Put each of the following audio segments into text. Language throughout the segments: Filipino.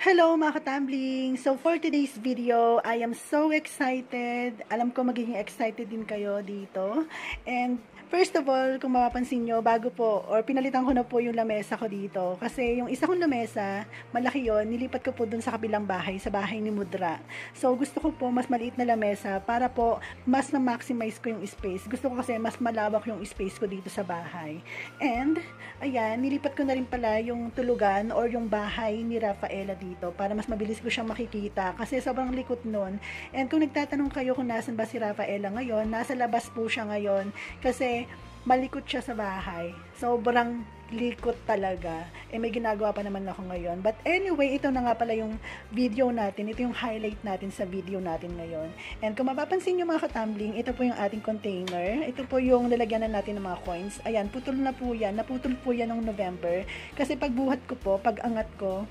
Hello mga katambling! So for today's video, I am so excited. Alam ko magiging excited din kayo dito. And first of all, kung mapapansin nyo, bago po, or pinalitan ko na po yung lamesa ko dito. Kasi yung isa kong lamesa, malaki yon, nilipat ko po dun sa kabilang bahay, sa bahay ni Mudra. So gusto ko po mas maliit na lamesa para po mas na-maximize ko yung space. Gusto ko kasi mas malawak yung space ko dito sa bahay. And, ayan, nilipat ko na rin pala yung tulugan or yung bahay ni Rafaela dito para mas mabilis ko siyang makikita kasi sobrang likot nun. And kung nagtatanong kayo kung nasan ba si Rafaela ngayon, nasa labas po siya ngayon kasi malikot siya sa bahay. Sobrang likot talaga. May ginagawa pa naman ako ngayon. But anyway, ito na nga pala yung video natin. Ito yung highlight natin sa video natin ngayon. And kung mapapansin nyo mga katambling, ito po yung ating container. Ito po yung lalagyan na natin ng mga coins. Ayan, putol na po yan. Naputol po yan noong November. Kasi pagbuhat ko po, pag angat ko,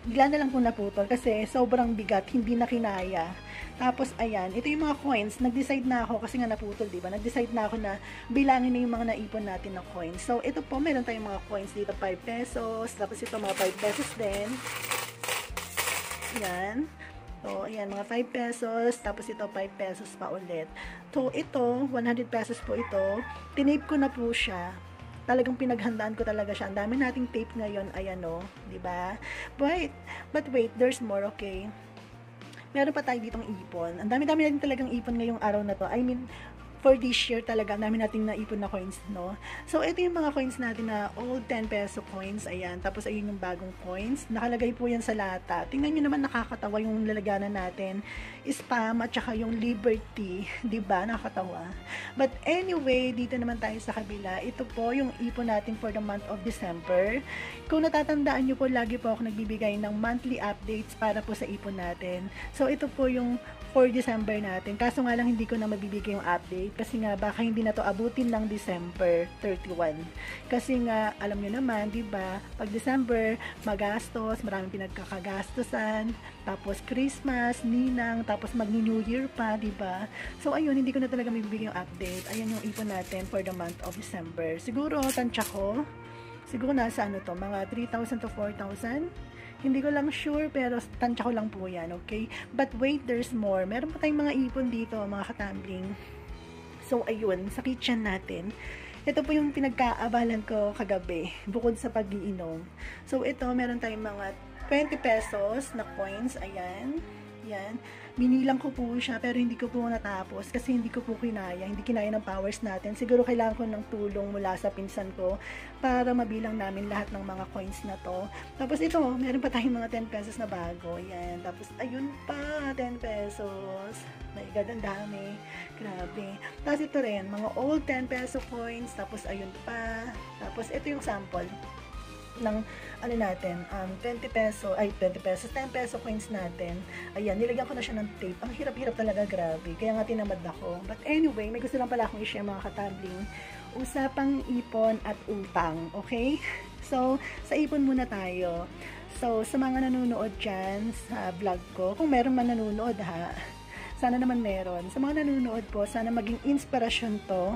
bigla na lang po naputol kasi sobrang bigat, hindi na kinaya. Tapos, ayan, ito yung mga coins. Nag-decide na ako, kasi nga naputol, diba? Nag-decide na ako na bilangin na yung mga naipon natin na coins. So, ito po, meron tayong mga coins dito, 5 pesos. Tapos ito, mga 5 pesos din. Ayan. So, ayan, mga 5 pesos. Tapos ito, 5 pesos pa ulit. So, ito, 100 pesos po ito. Tinape ko na po siya. Talagang pinaghandaan ko talaga siya. Ang dami nating tape ngayon, ayan o, diba? But wait, there's more, okay? Meron pa tayo ditong ipon. Ang dami-dami natin talagang ipon ngayong araw na to. I mean, for this year talaga, ang dami nating naipon na coins, no? So, ito yung mga coins natin na old 10 peso coins. Ayan. Tapos, ayun yung bagong coins. Nakalagay po yan sa lata. Tingnan nyo naman, nakakatawa yung lalaganan natin. Spam at saka yung Liberty. Diba? Nakakatawa. But anyway, dito naman tayo sa kabila. Ito po yung ipon natin for the month of December. Kung natatandaan nyo po, lagi po ako nagbibigay ng monthly updates para po sa ipon natin. So, ito po yung for December natin. Kaso nga lang hindi ko na mabibigay yung update kasi nga baka hindi na to abutin ng December 31. Kasi nga alam niyo naman, 'di ba? Pag December, magastos, maraming pinagkakagastusan, tapos Christmas, ninang, tapos magni-New Year pa, 'di ba? So ayun, hindi ko na talaga mabibigay yung update. Ayan yung ipon natin for the month of December. Siguro tansya ko. Siguro nasa ano to, mga 3,000 to 4,000. Hindi ko lang sure, pero tansya ko lang po yan, okay? But wait, there's more. Meron pa tayong mga ipon dito, mga katambling. So, ayun, sa kitchen natin. Ito po yung pinagkaabalan ko kagabi, bukod sa pag-iinom. So, ito, meron tayong mga 20 pesos na coins, ayan. Yan. Binilang ko po siya pero hindi ko po natapos kasi hindi ko po kinaya. Hindi kinaya ng powers natin. Siguro kailangan ko ng tulong mula sa pinsan ko para mabilang namin lahat ng mga coins na to. Tapos ito, meron pa tayong mga 10 pesos na bago. Yan. Tapos ayun pa, 10 pesos. My God, ang dami. Grabe. Tapos ito rin, mga old 10 peso coins. Tapos ayun pa. Tapos ito yung sample ng ano natin, 20 pesos, 10 peso coins natin. Ayan, nilagyan ko na siya ng tape. Ang hirap-hirap talaga, grabe. Kaya nga tinamad ako. But anyway, may gusto lang pala akong i-share mga katabling. Usapang ipon at utang, okay? So, sa ipon muna tayo. So, sa mga nanonood dyan sa vlog ko, kung meron man nanonood ha, sana naman meron. Sa mga nanonood po, sana maging inspirasyon to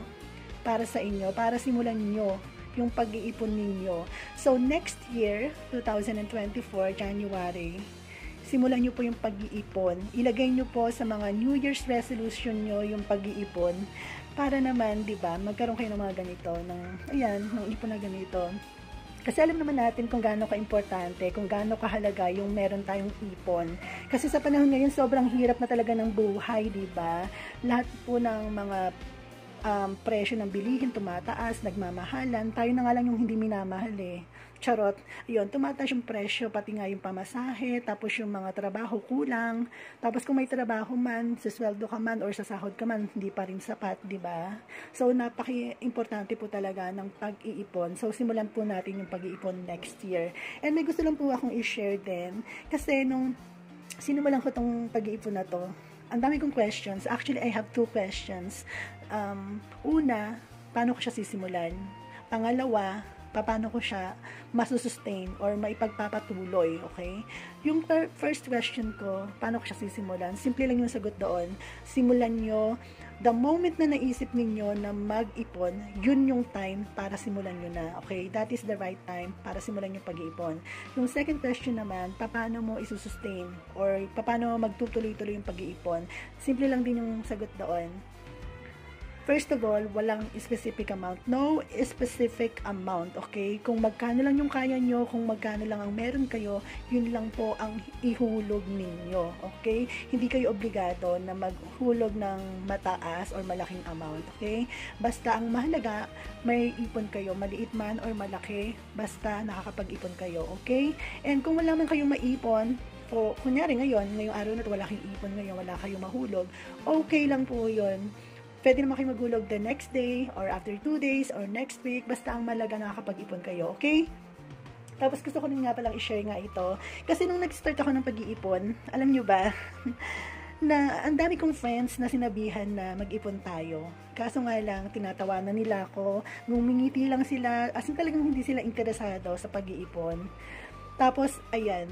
para sa inyo, para simulan nyo yung pag-iipon ninyo. So, next year, 2024, January, simulan nyo po yung pag-iipon. Ilagay nyo po sa mga New Year's resolution nyo yung pag-iipon para naman, di ba, magkaroon kayo ng mga ganito, ng ipon na ganito. Kasi alam naman natin kung gaano ka-importante, kung gaano kahalaga yung meron tayong ipon. Kasi sa panahon ngayon, sobrang hirap na talaga ng buhay, di ba? Lahat po ng mga presyo ng bilihin tumataas, nagmamahalan. Tayo na nga lang yung hindi minamahal eh. Charot. Ayun, tumataas yung presyo, pati nga yung pamasahe, tapos yung mga trabaho kulang. Tapos kung may trabaho man, sa sweldo ka man or sa sahod ka man, hindi pa rin sapat, di ba? So napaki-importante po talaga ng pag-iipon. So simulan po natin yung pag-iipon next year. And may gusto lang po akong i-share din kasi nung sinimulan ko tong pag-iipon na to, ang dami kong questions. Actually, I have 2 questions. Una, paano ko siya sisimulan? Pangalawa, paano ko siya masusustain or maipagpapatuloy, okay? Yung first question ko, paano ko siya sisimulan? Simple lang yung sagot doon. Simulan nyo, the moment na naisip ninyo na mag-ipon, yun yung time para simulan nyo na, okay? That is the right time para simulan yung pag-iipon. Yung second question naman, paano mo isusustain or paano magtutuloy-tuloy yung pag-iipon? Simple lang din yung sagot doon. First of all, walang specific amount. No specific amount, okay? Kung magkano lang yung kaya nyo, kung magkano lang ang meron kayo, yun lang po ang ihulog ninyo, okay? Hindi kayo obligado na maghulog ng mataas or malaking amount, okay? Basta ang mahalaga, may ipon kayo, maliit man or malaki, basta nakakapag-ipon kayo, okay? And kung wala man kayong maipon, o kunyari ngayong araw na ito, wala kayong ipon ngayon, wala kayong mahulog, okay lang po yun. Pwede naman kayo maghulog the next day, or after 2 days, or next week, basta ang malaga nakakapag-ipon kayo, okay? Tapos gusto ko rin nga palang i-share nga ito, kasi nung nag-start ako ng pag-iipon, alam nyo ba, na ang dami kong friends na sinabihan na mag-ipon tayo. Kaso nga lang, tinatawanan nila ako, ngumingiti lang sila, as in talagang hindi sila interesado sa pag-iipon. Tapos, ayan,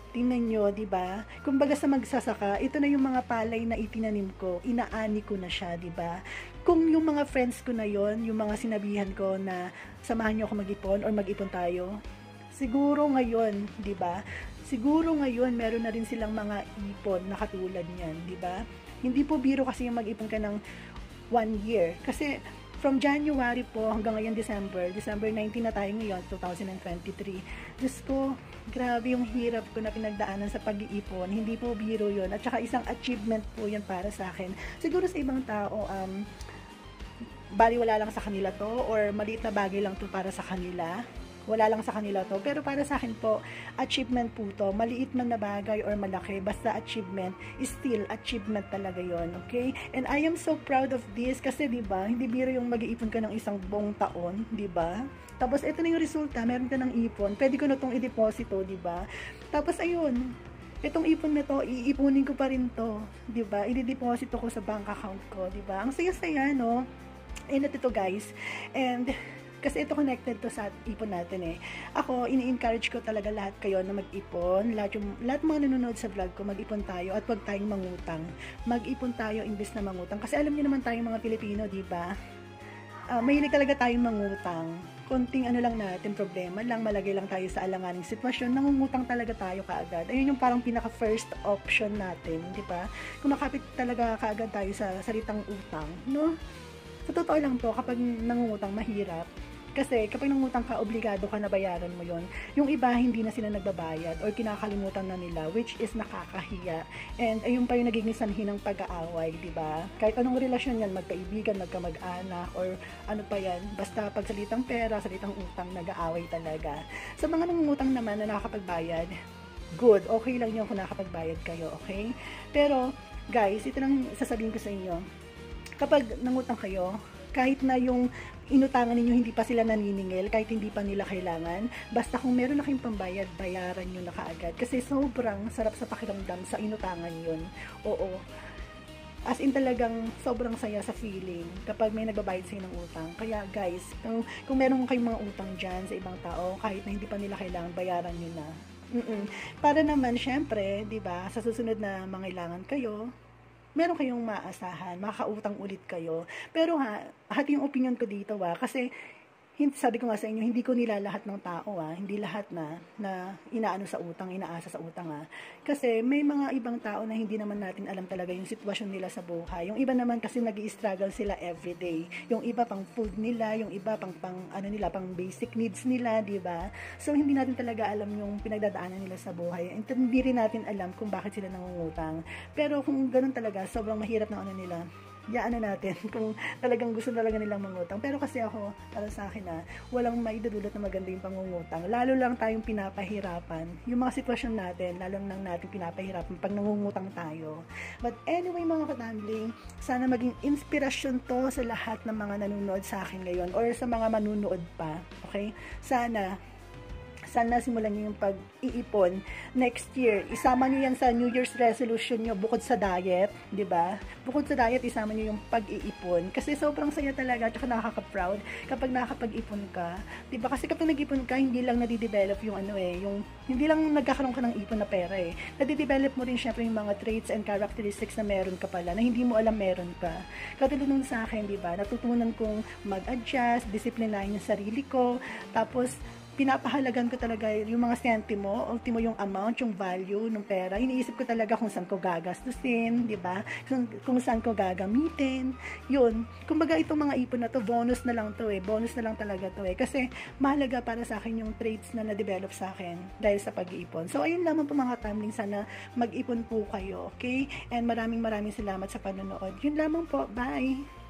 tingnan nyo, diba? Kumbaga sa magsasaka, ito na yung mga palay na itinanim ko, inaani ko na siya, diba? Kung yung mga friends ko na yon, yung mga sinabihan ko na samahan nyo ako mag-ipon or mag-ipon tayo, siguro ngayon, diba? Siguro ngayon, meron na rin silang mga ipon na katulad niyan, diba? Hindi po biro kasi yung mag-ipon ka ng 1 year. Kasi, from January po hanggang ngayon December 19 na tayo ngayon, 2023. Diyos ko, grabe yung hirap ko na pinagdaanan sa pag-iipon. Hindi po biro yun. At saka isang achievement po yan para sa akin. Siguro sa ibang tao, baliwala lang sa kanila to or maliit na bagay lang to para sa kanila. Wala lang sa kanila to. Pero para sa akin po, achievement po to. Maliit man na bagay or malaki, basta achievement, is still achievement talaga yon, okay? And I am so proud of this kasi, di ba, hindi biro yung mag-iipon ka ng isang buong taon, di ba? Tapos, ito na yung resulta, meron ka ng ipon, pwede ko na itong i-deposito, di ba? Tapos, ayun, itong ipon na to, iipunin ko pa rin to, di ba? I-deposito ko sa bank account ko, di ba? Ang saya-saya, no? And ito guys, and kasi ito connected to sa ipon natin eh. Ako, ini-encourage ko talaga lahat kayo na mag-ipon. Lahat mga nanonood sa vlog ko, mag-ipon tayo at huwag tayong mangutang. Mag-ipon tayo imbes na mangutang. Kasi alam niyo naman tayong mga Pilipino, di ba? Mahilig talaga tayong mangutang. Konting ano lang natin, problema lang, malagay lang tayo sa alanganing sitwasyon, nangungutang talaga tayo kaagad. Ayun yung parang pinaka first option natin, di ba? Kumakapit talaga kaagad tayo sa salitang utang, no? Sa totoo lang to, kapag nangungutang, mahirap. Kasi kapag nangutang ka, obligado ka na bayaran mo yon. Yung iba, hindi na sila nagbabayad or kinakalimutan na nila, which is nakakahiya. And ayun pa yung nagiging sanhi ng pag-aaway, di ba? Kahit anong relasyon yan, magkaibigan, magkamag-anak, or ano pa yan, basta pag salitang pera, salitang utang, nag-aaway talaga. Sa mga nangungutang naman na nakakapagbayad, good, okay lang yun kung nakakapagbayad kayo, okay? Pero, guys, ito lang sasabihin ko sa inyo. Kapag nangutang kayo, kahit na yung inutangan ninyo hindi pa sila naniningil, kahit hindi pa nila kailangan, basta kung meron na kayong pambayad, bayaran nyo na kaagad. Kasi sobrang sarap sa pakiramdam sa inutangan yun. Oo. As in talagang sobrang saya sa feeling kapag may nagbabayad sa'yo ng utang. Kaya guys, kung meron kayong mga utang dyan sa ibang tao, kahit na hindi pa nila kailangan, bayaran nyo na. Para naman, syempre, di ba, sa susunod na mangailangan kayo, meron kayong maasahan, makakautang ulit kayo. Pero hati yung opinion ko dito kasi sabi ko nga sa inyo, hindi ko nilalahat ng tao hindi lahat na inaano sa utang, inaasa sa utang Kasi may mga ibang tao na hindi naman natin alam talaga yung sitwasyon nila sa buhay. Yung iba naman kasi nag-i-struggle sila everyday. Yung iba pang food nila, yung iba pang basic needs nila, di ba? So hindi natin talaga alam yung pinagdadaanan nila sa buhay. And hindi rin natin alam kung bakit sila nangungutang. Pero kung ganun talaga, sobrang mahirap na nila. Yaan na natin kung talagang gusto talaga nilang mangutang. Pero kasi ako, para sa akin walang maidudulot na maganda yung pangungutang. Lalo lang tayong pinapahirapan. Yung mga sitwasyon natin, lalo lang natin pinapahirapan pag nangungutang tayo. But anyway mga katambling, sana maging inspirasyon to sa lahat ng mga nanonood sa akin ngayon or sa mga manunood pa. Okay? Sana sana simulan nyo yung pag-iipon next year. Isama nyo yan sa New Year's resolution nyo bukod sa diet, di ba? Bukod sa diet, isama nyo yung pag-iipon. Kasi sobrang saya talaga at nakaka-proud kapag nakakapag-ipon ka. Di ba? Kasi kapag nag-ipon ka, hindi lang nadidevelop yung hindi lang nagkakaroon ka ng ipon na pera eh. Nadidevelop mo rin syempre yung mga traits and characteristics na meron ka pala, na hindi mo alam meron ka. Katulad nung sa akin, di ba? Natutunan kong mag-adjust, disiplinahin yung sarili ko, tapos pinapahalagan ko talaga yung mga sentimo, ultimo yung amount, yung value ng pera. Iniisip ko talaga kung saan ko gagastusin, di ba? Kung saan ko gagamitin. Yun. Kumbaga itong mga ipon na to, bonus na lang to eh. Bonus na lang talaga to eh. Kasi mahalaga para sa akin yung traits na na-develop sa akin dahil sa pag-iipon. So ayun lamang po mga tumbling, sana mag-ipon po kayo, okay? And maraming salamat sa panonood. Yun lamang po. Bye!